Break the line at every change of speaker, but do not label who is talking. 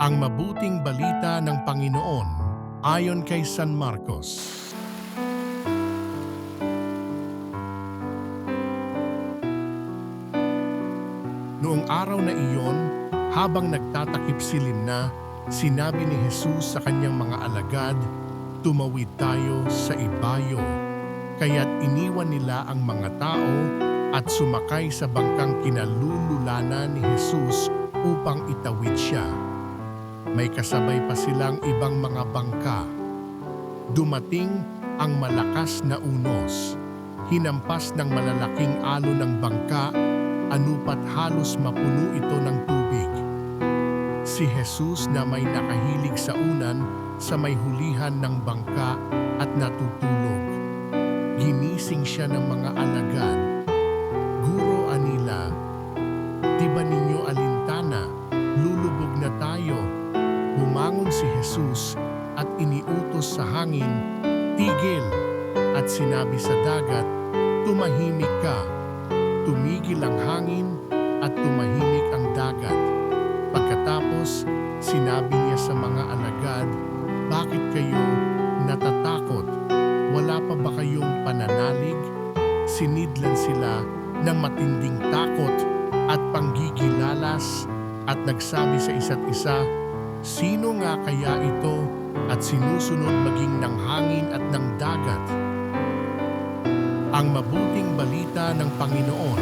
Ang mabuting balita ng Panginoon ayon kay San Marcos. Noong araw na iyon, habang nagtatakip silim na, sinabi ni Jesus sa kanyang mga alagad, "Tumawid tayo sa ibayo." Kaya't iniwan nila ang mga tao at sumakay sa bangkang kinalululanan ni Jesus upang itawid siya. May kasabay pa silang ibang mga bangka. Dumating ang malakas na unos. Hinampas ng malalaking alon ng bangka, anupat halos mapuno ito ng tubig. Si Jesus na may nakahilig sa unan sa may hulihan ng bangka at natutulog. Ginising siya ng mga alagad. "Guro," anila, "di ba ninyo alintana? Lulubog na tayo." Bumangon si Jesus at iniutos sa hangin, "Tigil!" At sinabi sa dagat, "Tumahimik ka." Tumigil ang hangin at tumahimik ang dagat. Pagkatapos, sinabi niya sa mga alagad, "Bakit kayo natatakot? Wala pa ba kayong pananalig?" Sinidlan sila ng matinding takot at panggigilalas at nagsabi sa isa't isa, "Sino nga kaya ito at sinusunod maging ng hangin at ng dagat?" Ang mabuting balita ng Panginoon.